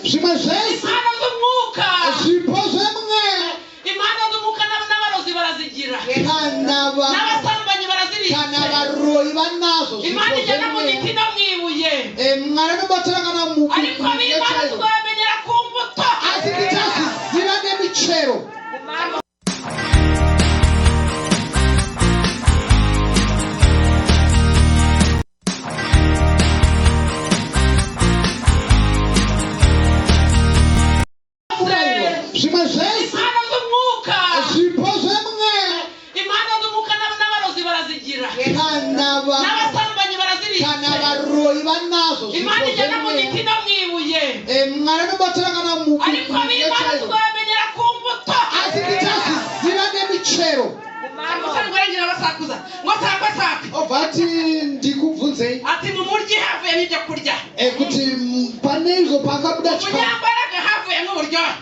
Impano z'umwuka. Impano z'umwuka n'abarozi barazigira. N'abasambanyi barazirika. Imana ijyana mu giti no mwibuye. Ariko ab'Imana tuzabamenyera ku mbuto. N'abasambanyi barazirika. Imana ijyana mu giti no mwibuye. Ariko ab'Imana tuzabamenyera ku mbuto. Ati mu muryi havuyemo ibyo kurya. Munyambaraga havuyemo uburyohe.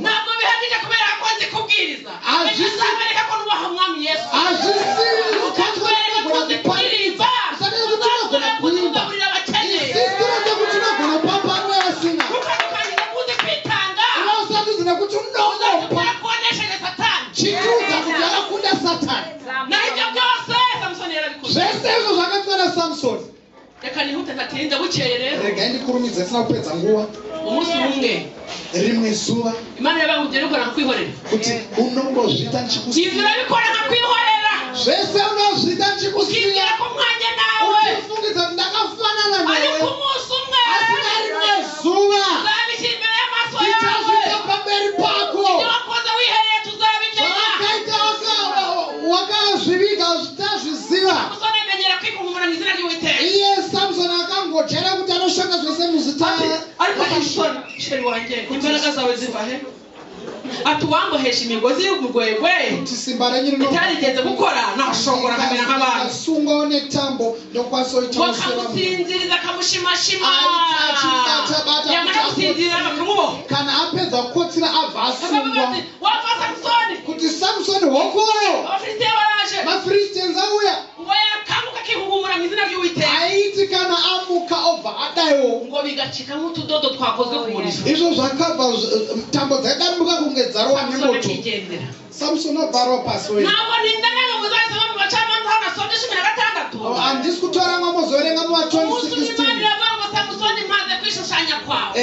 Ntabwo bihagije kubera ko nzi kubwiriza. Azabereka ko nubaha umwami Yesu. Ukatwereka ko nzi kuririmba. Uzakora kugaburira abakene. Ukatwereka ko nzi kwitanga. Uzakora kuonesha Satani. Na ibyo byose Samson yarabikoze. Reka nihute ntatinda bukeye rero. Umunsi umwe Imana yabahugera ukora kwihorera. Yizira bikora nka kwihorera. Kibwira ko mwanya nawe. Ariko umunsi umwe uzabishyira imbere y'amaso yawe. Ibyo wakoze wihereye tuzabimenya. Samson amenyera kwikungumura mu izina ry'Uwiteka. Ariko Samson sheri wanjye imbaraga zawe ziva he? Atuwambohesha imigozi y'umugwegwe itarigeze gukora nashongora kamera nk'abantu wakamusinziriza akamushimashima yamara gusinzira bakamuboha wapfa Samsoni Abafilisitiya baraje ngo yakanguka akihugumura mu izina ry'Uwiteka ngo bigacika nk'utudodo twakozwe ku muriro. Samson baropaswe. Ntabwo nindana muzasaba mu bacamanza hano sonde 16. Andiskutora ngamozore ngamu 2016. Samson maze kwishushanya kwawe.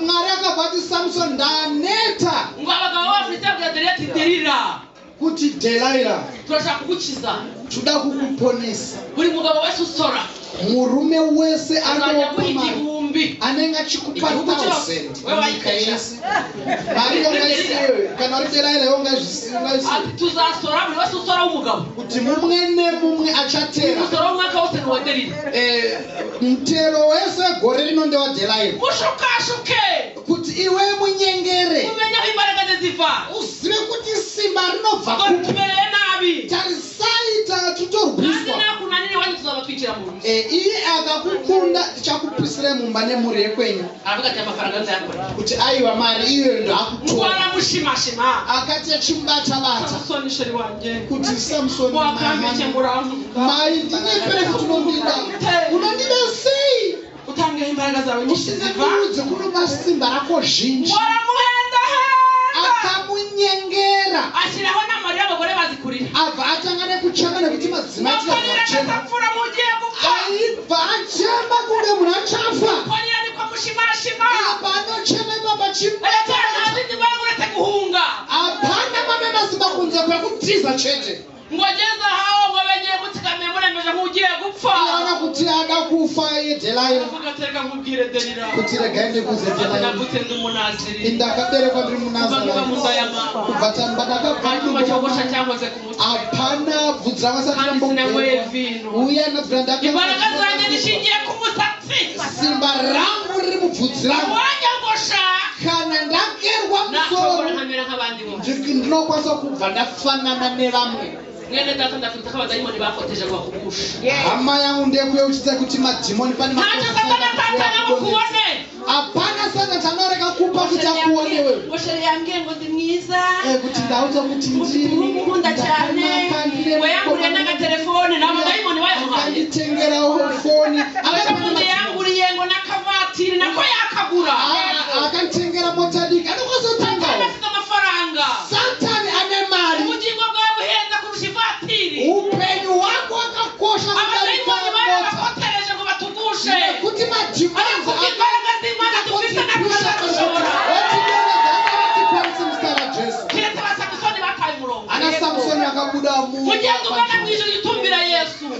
Mwaraka bati Samson ndaneta. Ngo abagabo b'Africa byadereti derira. Kuti Delilah. Turashaka kugukiza. Tuda kukuponesa. Buri mugabo wese usora. Murume wese arokoma. Anenga chikupa 1000. Wewe ayikayese. Bari yongayise. Kanari Delilah yongayise. Ati tuzasora buri wese usora umugabo. Kuti mumwe achatera. Usora umwaka wose ni wa Delilah. Mtero wese gore rino nde wa Delilah. Mushukashuke. Kuti iwe munyengere. Umenya imbaraga ziva. Usibe kuti simba rinova. Tumereye nabi. Tarisaita tutorubiswa. Kandi nakuna nini wanyu tuzabatwikira mu ruzi. Iye agakukunda chakupisire mumbane muri ekwenyu. Avuga ati amafaranga nzayakora. Kuti ayiwa mari iyo ndo akutora. Ngwara mushimashima. Akati chimbata bata. Samson sheri wanje. Kuti Samson wakambike muramu. Mai ndinepere kutunondida. Unondida sei. Utange imbaraga zawe nyinshi ziva. Uze kuno masimba rako jinji. Waramuhenda he. Akamunyengera. Ashiraho n'amari y'abagore bazikurira. Ava atangane kuchangana kuti madzimati akachema. Mufura mugiye gupfa. Aiva achema kunge munachafa. Kwani ari kwa mushimashima. Abano chema baba chimba. Ati bagurete guhunga. Abana mama sibakunze kwa kutiza chete. Ngojeza hao ngobenye mutikame muremeje mugiye gupfa. Yana kuti ada kufa ye Delilah. Mugatereka mubwire Delilah. Kutira gande kuze Delilah. Nabutende umunaziri. Indakabere kwa ndiri munaziri. Kubata mbakaka bantu bachogosha cyankoze ku mutwe. Apana vudzira wasatira mbongo. Uya na vranda ka. Imbaraga zanje nishingiye ku musatsi. Simba rangu riri muvudzira. Wanyagosha. Kana ndakerwa musoro. Nakamera nk'abandi bose. Ndinokwasa kubva ndafanana nevamwe. Ngene data ndafite abadayimoni bafoteje bakugusha. Ama yangu ndekuye uchita kuti madimoni pani makuone. Apana sana tanoreka kupa kuti akuone wewe. Woshere yange ngo ndi mwiza. Kuti ndauza kuti ndiri mukunda cyane. We yangure na telefone na abadayimoni bayamuhaye. Nditengera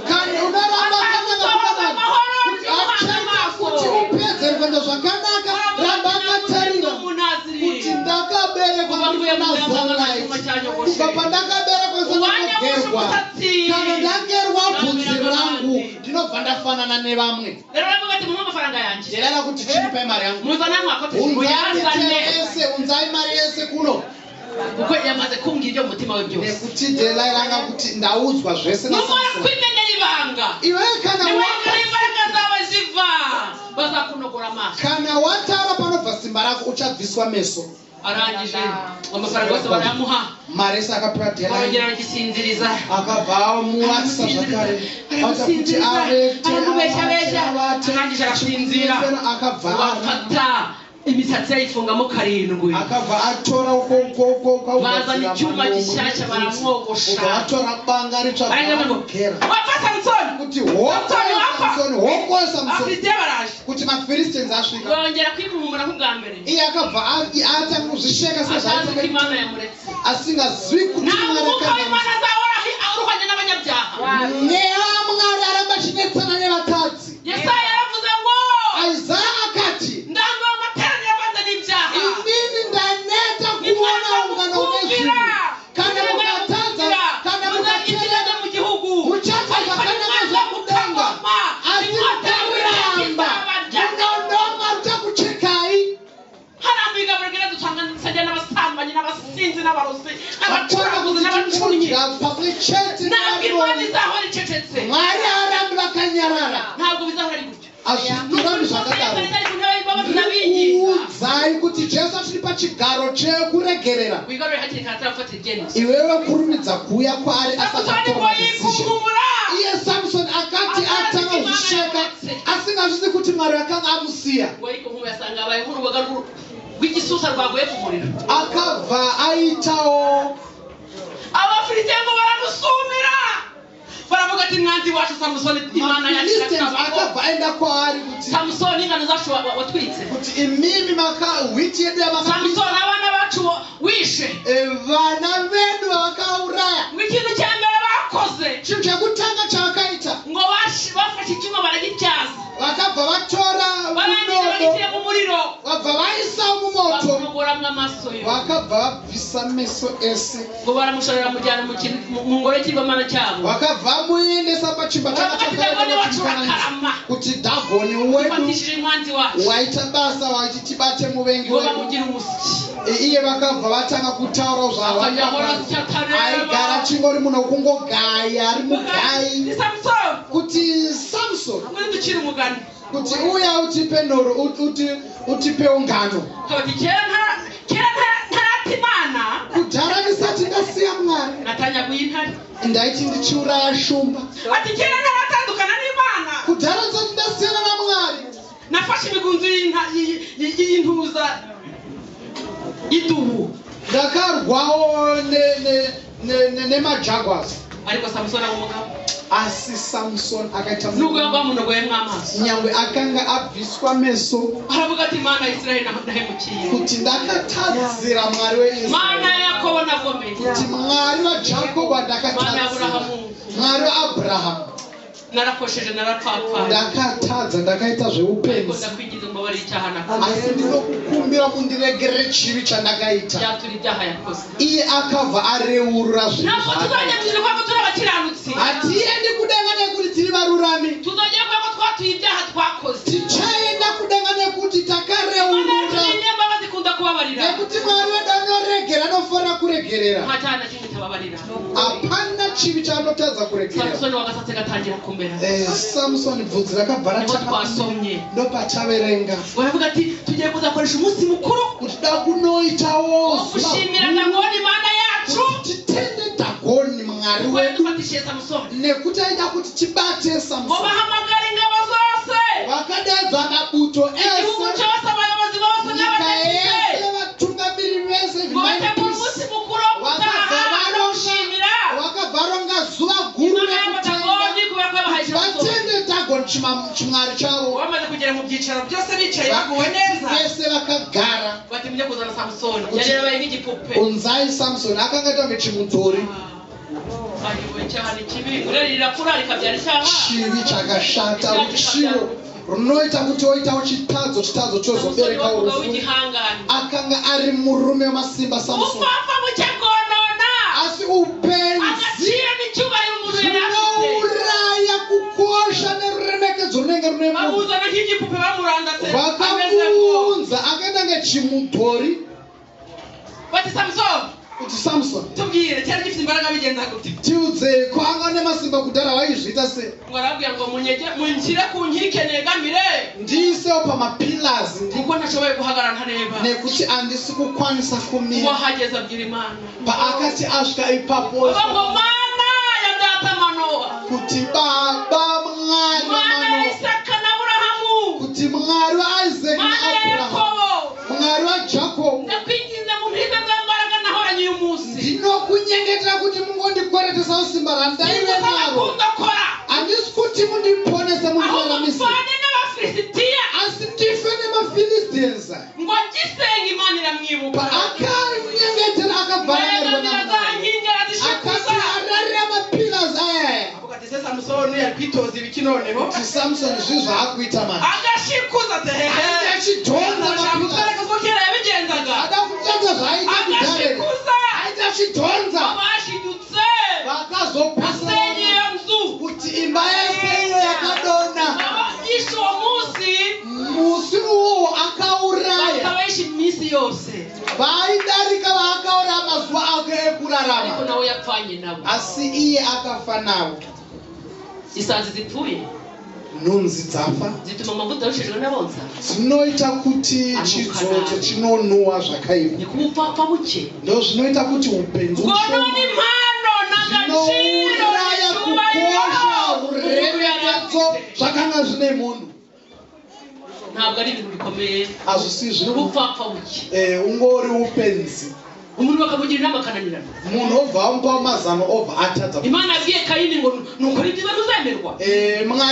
kandi unaramba kuti upedze rwendo zvakanaka ramba akatarira kuti ndakaberekwa nazanai kubva pandakaberekwa sanagerwa kana ndagerwa bvudzi rangu ndinobva ndafanana nevamwe nderera kuti chinipai mari yangu unzai mari yese kuno kuko yamaze kumbwira umutima we byose nekuti delairanga kuti ndaudzwa zvese n'umara kwimenya ibanga iwe kana imbaraga zawe ziva baza kunogora amaso kana watara panobva simba rako uchabviswa meso arangije amafaranga yose barayamuha maresa akapewa delaira aragisinziriza akabva muwatsa zvakare kuti ave arangubesha arangije arasinzira akabva afata imisatsi yayifungamo karindwi akava atora uko bazana icyuma gishyashya baramwogosha atora banga ritsvagera wapfa Samson kuti Samson hoko Samson afite baraje kuti maFilistines asvika yongera kwimuhumura kubwa mbere iye akava atanga kuzvisheka sezvaita Imana yamuretse asingazwi kuti Imana zawora aruhanye n'abanyabyaha neamwari aramba chinetsana nevatadzi Yesaya yaravuze ngo Isaiah akati inini ndaneta kuona ungano wezvinhu kana mukatadza kana mukatenda mu gihugu muchafa zvakanaka zvakudenga asi mutaramba munondoma rutakuchekai harambika burigera dutanganisanya n'abasambanyi n'abasinzi n'abarozi n'abacuraguzi n'abacunyi pamwe chete n'abimani zahora icecetse mwari arambi bakanyarara ntabwo bizahora ari gutyo azvituramu zvakadaro udzai kuti Jesu achiri pachigaro chekuregerera iwewe kurumidza kuuya kwaari asakatora iye Samson akati atanga kuzvisheka asingazvisi kuti Mwari akanga amusiya akabva aitawo abafilistengo baramusumira baravuga ati mwanzi wacu Samson Imana akabva aenda kwaari kuti Samson ingano zacu watwitse kuti imimi witi yedu Samson abana bacu wishe vana vedu vakauraya ikintu cya mbere bakoze chinhu chekutanga chakaita ngo bafashe icyuma baragityaza vakabva vatora mu muriro vabva vaisa mumoto bamugoramwe amaso vakabva vabvisa meso ese ngo baramushorera mujyana mu ngoro y'ikigomana cyabo vakabva muendesa pachimba kuti Dagoni wedu waita basa wachitibate muvengi wedu iye vakabva vatanga kutaura zvavo aigara chingori munhu wekungogaya ari mugai kuti Samson kuti uya utipe nhoro utipewo ngano kudhara ndisati ndasiya Mwari ndaiti ndichiuraya shumba kudhara ndisati ndasiyana naMwari nafashe imigunzu y'intuza idubu ndakarwawo nemajagwas ariko Samson amugabo asi Samson akaita nugamba munogoye mwamaso nyangwe akanga abviswa meso aravuga ati Mana Israeli ndahemukiye kuti ndakatadzira Mwari weIsraeli Mana Yakobo nagomeye kuti Mwari wa Jacob ndakatadzira Mwari wa Abraham narakosheje narapfapfa ndakatadza ndakaita zveupenzi ndakwigize ngo bari icyaha asi ndinokukumbira mundiregerere chivi chandakaita yaturi ibyaha yakoze iye akabva areurura zvinhu ntabwo tuzajya mu ijuru kwako turi abakiranutsi hatiendi kudenga nekuti tiri varurami tuzajya kwako twatuye ibyaha twakoze tichaenda kudenga nekuti takareurura nekuti Mwari wedu anoregera anofanira kuregerera hatana chimwe tababarira hapana chivi chaanotadza kuregerera Samson wakasatse gatangira kumbera Samson bvudzi rakabva ratwasomye ndopataverenga baravuga ati tugiye kuzakoresha umunsi mukuru kuti da kunoitawo gushimira Dagoni Mana yacu titende Dagoni Mwari wedu nekuti aida kuti tibate Samson bahamagara ingabo zose vakadedza mabuto igihugu cyose abayobozi bose n'abategetsi vatungamiri vese umunsi mukuru wakabvaronga zuva guru vatende Dagoni chimwari chavo wamaze kugera mu byicaro byose bicaye baguwe neza vese vakagara bati mujye kuzana Samson yari yabaye nk'igipupe unzai Samson akanga atambe chimudhori chivi chakashata ruchivo runoita kuti oitawo chitadzo chozobereka urufu. Akanga ari murume wemasimba Samson. Asi upenzi zvinouraya kukosha neruremekedzo runenge rune munhu. Vakamuunza akaenda ngechimudhori kuti Samson tiudze kwanga nemasimba kudhara waizviita sei? Ndiisewo pamapillars nekuti handisi kukwanisa kumira. Paakati asvika ipapo kuti Baba Mwari waManoa, kuti Mwari waIsaac naAbhurahama, Mwari waJakobo, ndinokunyengetera kuti mungondikweretesawo simba randaive naro. Handisi kuti mundiponese mundiweramise, asi ndife nemaPhilistines. Paakanyengetera akabvara akati ararira mapillars ayaya. Kuti Samson zvizvo akuita manje. Achidhonza mapillars. Ada kutadza zvaaita kudhare. Aita achidhonza. Vakazopisa kuti imba yaseyo yakadona. Musi uwowo akauraya. Vaidarika vaakauraya mazuva ake ekurarama. Asi iye akafa navo. Nhunzi dzafa dzinoita kuti chidzodzo chinonhuwa zvakaipa. Ndo zvinoita kuti upenzi zvinouraya kukosha uremekedzo zvakanga zvine munhu. Hazvisi ungori upenzi. Munhu obva amupa mazano obva atadza. Mwari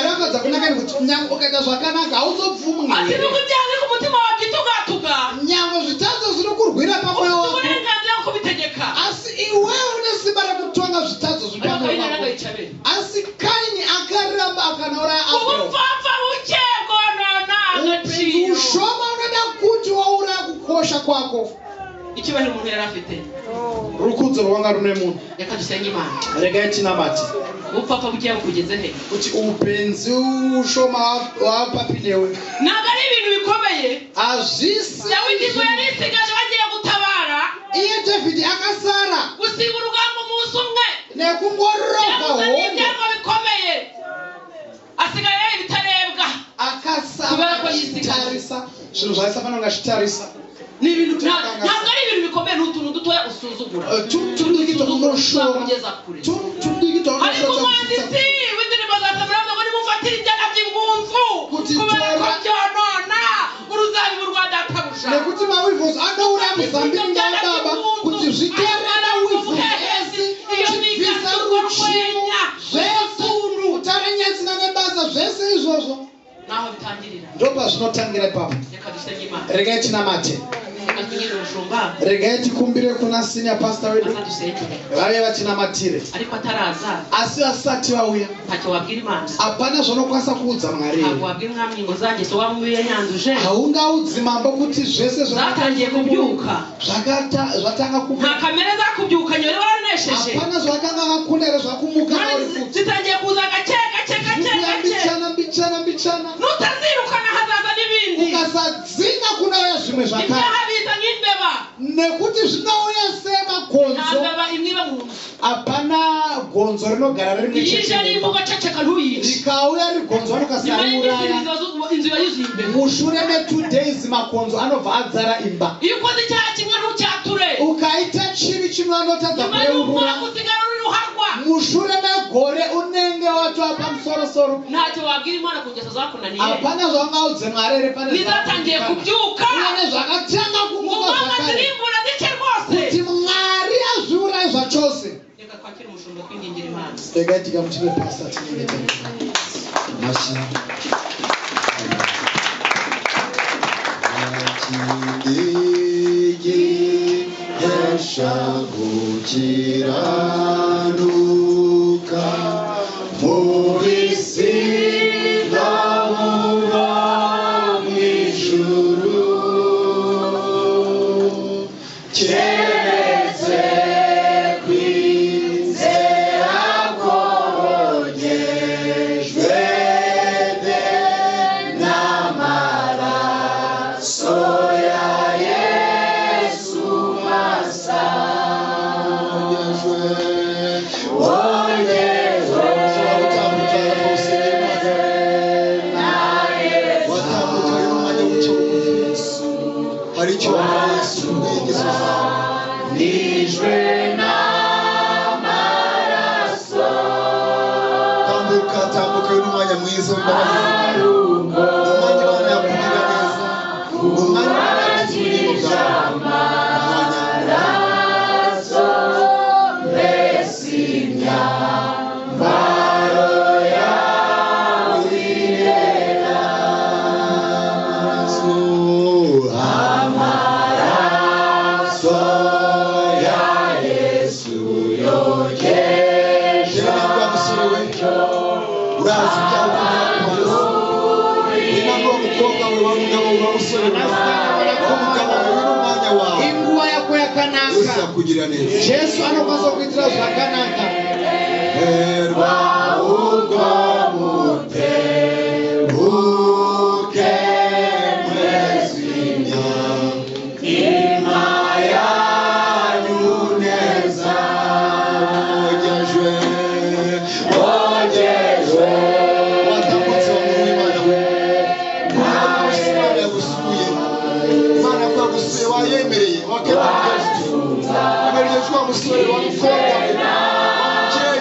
akadza kuna Kaini kuti nyangwe ukaita zvakanaka hauzobvumwi. Nyangwe zvitadzo zvinokurwira pamwoyo wako, asi iwe une simba rekutonga zvitadzo zvipamwoyo wako. Asi Kaini akaramba akanauraya Abel. Upenzi ushoma unoda kuti wauraya kukosha kwako. Rukudzo rwanga rune munhu. Regai tinamati kuti upenzi ushoma wapapinewe. Hazvisi iye David akasara nekungorova hondo akasara achitarisa zvinhu zvaisafanira kunge achitarisa. Nekuti mawivhos anouraya muzambiri ndababa kuti zviterera wivhos ese chibvisa ruchivo zvese utaranyadzina nebasa zvese izvozvo ndopa zvinotangira ipapo. Regai tinamate. Regai tikumbire kuna senior pastor wedu vave vatinamatire. Asi vasati vauya hapana zvaunokwanisa kuudza Mwari. Haungaudzi mambo kuti zvese zvatanga kubyuka. Hapana zvakanga vakundera zvakumuka mbichana. Ukasadzinga kunauya zvimwe zvakare. Nekuti zvinouya semagonzo. Hapana gonzo rinogara riri chete. Rikauya rigonzo vanokasariuraya. Mushure me 2 days magonzo anobva adzara imba. Ukaita chivi chimwe anotadza kureurura. Mushure megore unenge watova pamusoro-soro. Hapana zvaungaudze Mwari ere pane zvakatanga kumuka zvakare. Kuti Mwari azviuraye zvachose. Regai tikamutire pastor tinenge Yeshago chirano Yesu anakosa kuitira zakanaka. Erwa ugomuke uke mwesinya imaya nyuneza ojejwe watamutse w'Imana we Imana yagusuye Imana yagusuye wayemereye wakemereye kwa musore wa mukobwa wakeye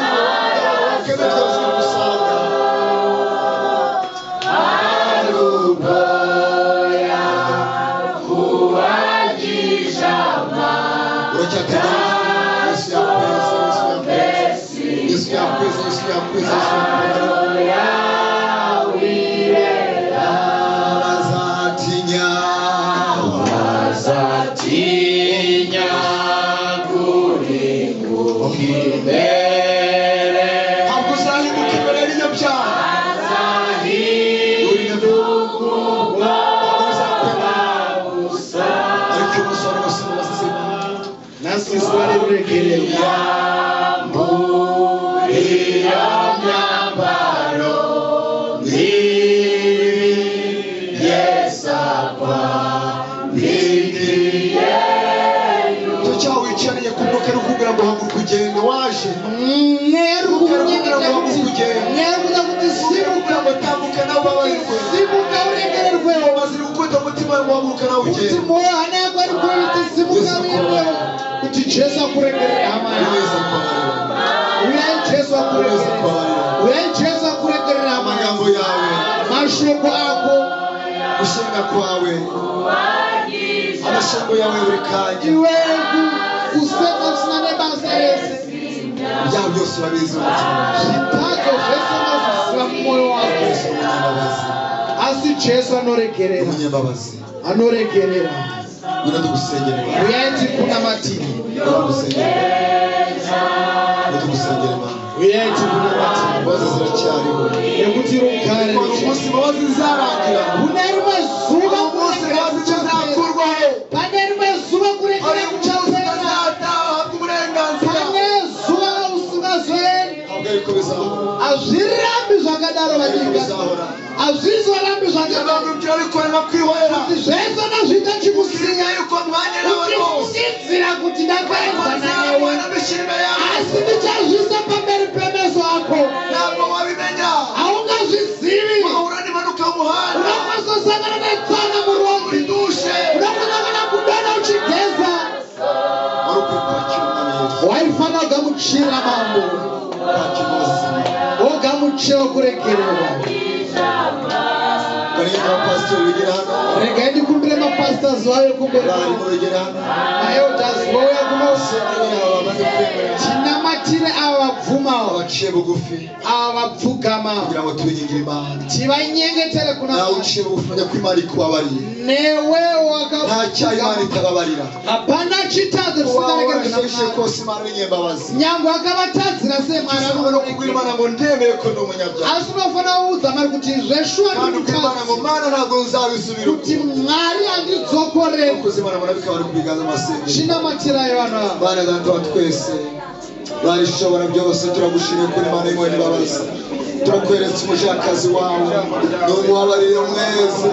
wakemereye gusanga aruboya kuwajishama Yesu ya pesa Wazatinya Hakuzahi mukibere n'ibyo byaha ariko umusoro basima nasizwari uregerewe iyo myambaro yesakwa bigiye wicaranye kumbuka rukubwira ngo haguruka ugende waje rukubwira ngo haguruka ugende simuka ngo tambuka nawe ubabarirwe simuka uregererwe mazira gukunda umutima wawe guhaguruka nawe ugende umutima wawe ntabwo ari kuri biti simuka wirwe uti Yesu akuregerera amani Yesu akuregerera amagambo yawe mashuko ako gusenga kwawe amashengo yawe buri kanya usema sinane basa Yesu yawe byose urabizi shitazo Yesu nazisira mu moyo wawe asi Yesu anoregerera umunyambabazi anoregerera Unatugusengera uyenzi kuna matini Unatugusengera uyenzi kuna matini Bazi ziracyariho Yagutira ukare umunsi bazi zarangira Unerwe zuba umunsi bazi zakurwaho Panerwe zuba kurekera kuchazera Kuburenganzira Panerwe usungazweni Abgariko bizaho Azirambi zagadaro baginga Azizo arambi zagadaro Byarikorera kwihwera Yesu nazita kigusinya yuko mwanya n'abantu ukizira kuti ndakwenza nawe asiti cyajisa pambere pemezo wako ntabwo wabimenya aungazvizivi urani manuka muhanda unakozosangana netsana murozi dushe unakozosangana kudana uchigeza waifana ugamuchira mambo ugamuchira kurekerera rega ndikumbire mapastors wayo kumbere elders tinamatire abapfumawo abaciye bugufi abapfugama kugira ngo tubingingira Imana tibanyengetere kuna nawe uciye bugufi ujya kw'Imana ikubabarira newe nta cyaha Imana itababarira hapana chitazo tusigaragaze kose Imana n'inyembabazi nyango akabatazira semana no kubwira Imana ngo ndemeye ko ndi umunyabyaha asubafana uza mari kuti Joshua kandi Imana ngo Mana ntabwo nzabisubira kuti mwari andizokore kuzimana marabika bari kubigaza amasengesho shina matira yana Bana data wa twese barishobora byose turagushimiye kuri Imana y'imwe n'imbabazi turakweretse umujakazi wawe n'umubabarire mwese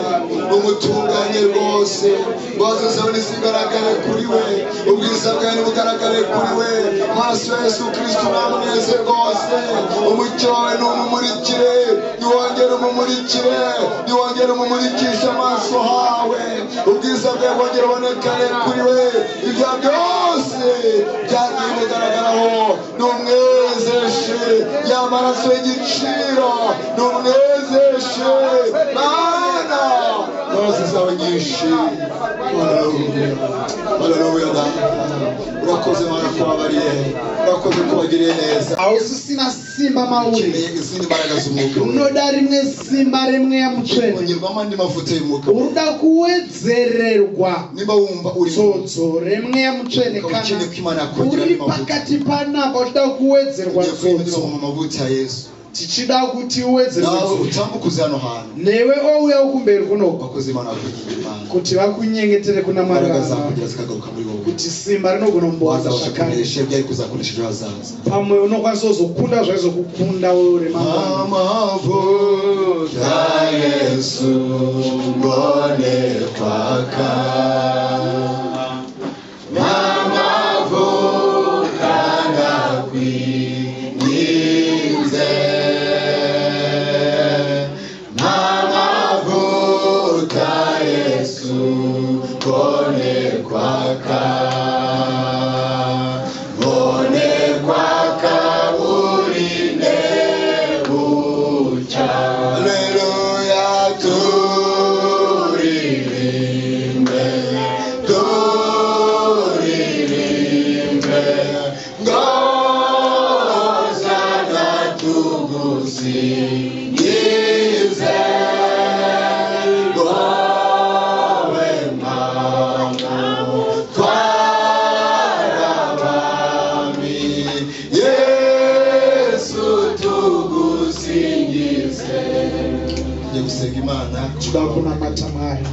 n'umutunganye rwose rwose zawe nizigaragare kuri we ubwiza bwawe nibugaragare kuri we maso ya Yesu Kristo namuneze rwose umucyo wawe n'umumurikire niwongere umumurikire niwongere umumurikisha amaso hawe ubwiza bwawe bwongere ubonekane kuri we ibyo byose byagiye bimugaragaraho n'umwezeshe y'amaraso y'igiciro n'umwezeshe Mana rwose zawe nyinshi haleluya urakoze Mana kubabariye urakoze kubagiriye neza aho sina simba mawuri izindi mbaraga z'umwuka unoda rimwe simba rimwe ya mucene kongerwamo andi mavuta y'umwuka uruda kuwezererwa niba wumva uri tsotso rimwe ya mucene kana uri pakati panapa uruda kuwezerwa tsotso mu mavuta ya Yesu tichida kuti uwezerwe nawe utambukuze hano hantu newe ouya ukumberi kuno bakoze Imana bakugira Imana kuti vakunyengetere kuna mbaraga maranga zakugira zikagaruka muri wowe kuti simba rinogonomboza wazakunesha shakani byari kuzakoresha ejo hazaza pamwe unokwanisa kuzokunda zvaizokukunda uri mama amavuta Yesu mbone kwaka amavuta nakwinyize amavuta Yesu mbone kwaka urinde bucya haleluya turirimbe ngozana tugusingize wowe Mana twarabami Yesu tugusingize njye gusenga Imana tudakuna matamari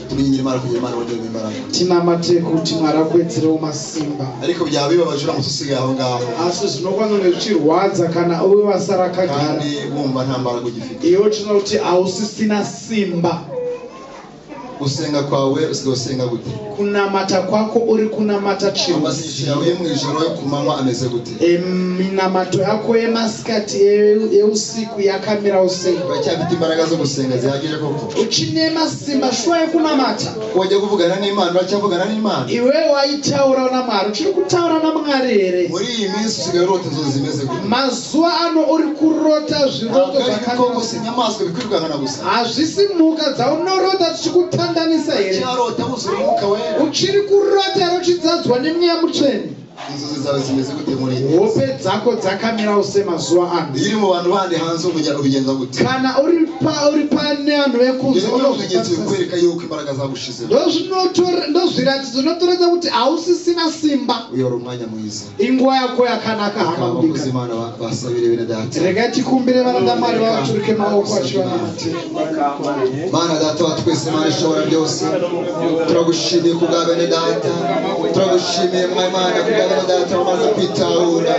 tumenyera Imana kugira Imana wongere imbaraga tinamate kuti mwarakwedzerewo masimba ariko byaba bibabaje uramutse usigaye aho ngaho asi zvinokwanza kunge zvichirwadza kana uve vasarakagara kandi wumva nta mbaraga ugifite iwe tinoda kuti hausisina simba gusenga kwawe usigaye usenga gute kunamata kwako uri kunamata amasengesho yawe yo mu ijoro yo ku manywa ameze gute minamato yako yemasikati yeusiku yakamira usei uracyafite imbaraga zo gusenga zihagije koko uchine masimba shuwa yekunamata wajya kuvugana n'Imana uracyavugana n'Imana iwe waitaura namwari uchiri kutaura namwari here muri iyi minsi usigaye urota inzozi zimeze gute mazuva ano uri kurota zviroto zvakanakose inyamaswa bikwirukankana gusa hazvisi mhuka dzaunorota dzichikutandanisa here cyarota wuzura umwuka wera uchiri kurota ruchidzadzwa nemweya mutsvene inzozi zawe zimeze gute muri iyi hope dzako dzakamirawo semazuva ano iri mu bantu bandi hanze ubigenza gute kana uri pane vanhu vekunze unobigenza bikwereka yuko imbaraga zagushize ndozviratidzo zvinotoredza kuti hausisina simba uyora umwanya mwiza inguva yako yakanaka abakozi Imana basabire bene data rega tikumbire vanodamari vavaturike maoko achivanamate Mana data wa twese Mana ishobora byose turagushimiye ku bwa bene data turagushimiye Mana ku bwa bene data bamaze kwitahura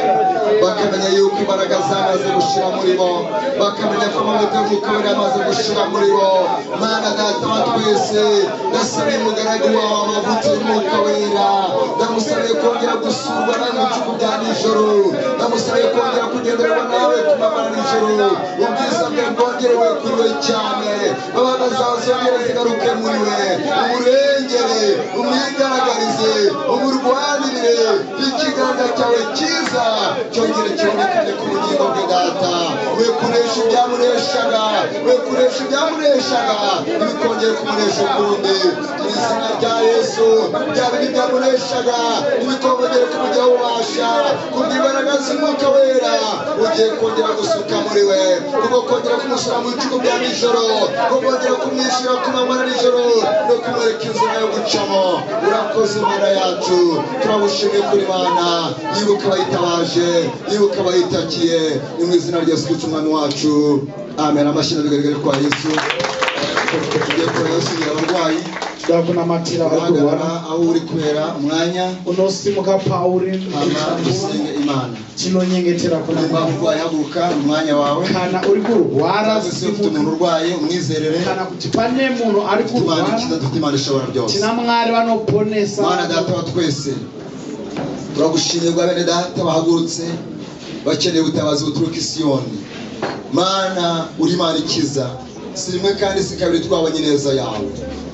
bakamenya yuko imbaraga zamaze gushira muri bo bakamenya ko amavuta y'umwuka wera yamaze gushira muri bo Mana data wa twese ndasabiye umugaragu wawe amavuta y'umwuka wera ndamusabiye kongera gusurwa nawe mu bicuku bya nijoro ndamusabiye kongera kugenderwa nawe ku manywa na nijoro ubwiza bwe bwongerewe kuri we cyane imbaraga zawe zongere zigaruke muri we umurengere umwenge wigaragarize umurwanirire ikiganza cyawe cyiza cyongere kibonekane ku bugingo bwe data we kuresha ibyamureshaga ibikongere kumuresha ukundi mu izina rya Yesu bya bindi byamureshaga ibikongere kumujyaho ubasha kubw'imbaraga z'umwuka wera ugiye kongera gusuka muri we ubwo kongera kumusura mu bicuku bya nijoro kongera kumwishyura ku manywa na nijoro no kumwereka inzira yo gucamo urakoze Imana yacu turagushimiye kuri Mana yibuka abayitabaje yibuka abayitakiye mu izina rya Yesu Kristo umwami wacu amen amashyi bigaragara kwa Yesu tugiye kurasubira abarwayi ndabona matira ahagarara aho uri kubera umwanya unosimuka Pauli dusenge Imana kino nyengetera kuna bavuga yaguka umwanya wawe kana uri kurwara ufite umuntu urwaye umwizerere kana kutipane umuntu ari kurwara dufite Imana ishobora byose kinamwari bano ponesa Mana data wa twese turagushimiye gwa bene data bahagurutse bakeneye ubutabazi buturuka i Siyoni Mana uri Imana ikiza si rimwe kandi si kabiri twabonye neza yawe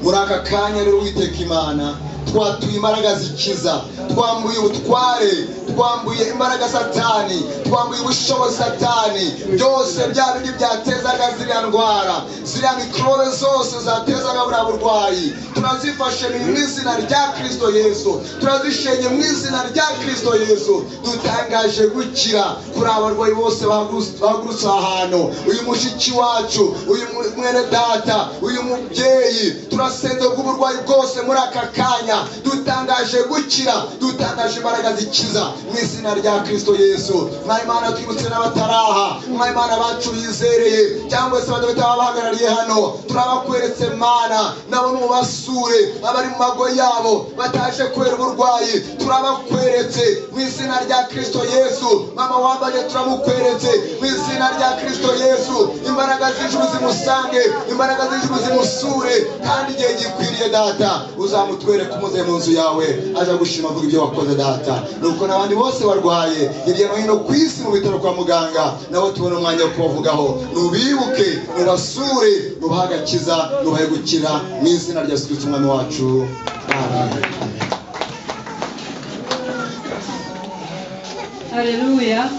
muri aka kanya rero Uwiteka Imana twatuye imbaraga zikiza twambuye ubutware twambuye imbaraga satani twambuye ubushobozi satani byose bya bindi byatezaga ziriya ndwara ziriya mikrobe zose zatezaga buriya burwayi turazifashe mu izina rya Kristo Yesu turazishenye mu izina rya Kristo Yesu dutangaje gukira kuri abarwayi bose bahagurutse ahantu uyu mushiki wacu uyu mwene data uyu mubyeyi turasenze bw'uburwayi bwose muri aka kanya dutangaje gukira dutangaje imbaraga zikiza mu izina rya Kristo Yesu Imana twibutse n'abataraha Imana bacu bizereye cyangwa se badafite abahagarariye hano turabakweretse Mana nabo mubasure abari mu mago yabo bataje kwera uburwayi turabakweretse mu izina rya Kristo Yesu mama wambaye turamukweretse mu izina rya Kristo Yesu imbaraga z'ijuru zimusange imbaraga z'ijuru zimusure kandi igihe gikwiriye data uzamutwereka umuze mu nzu yawe aje gushima avuga ibyo wakoze data nuko n'abandi bose barwaye hirya no hino ku isi mu bitaro kwa muganga nabo tubona umwanya wo kubavugaho nubibuke nubasure nubahagakiza nubahe gukira mu izina rya Yesu Kristo umwami wacu amen. Haleluya.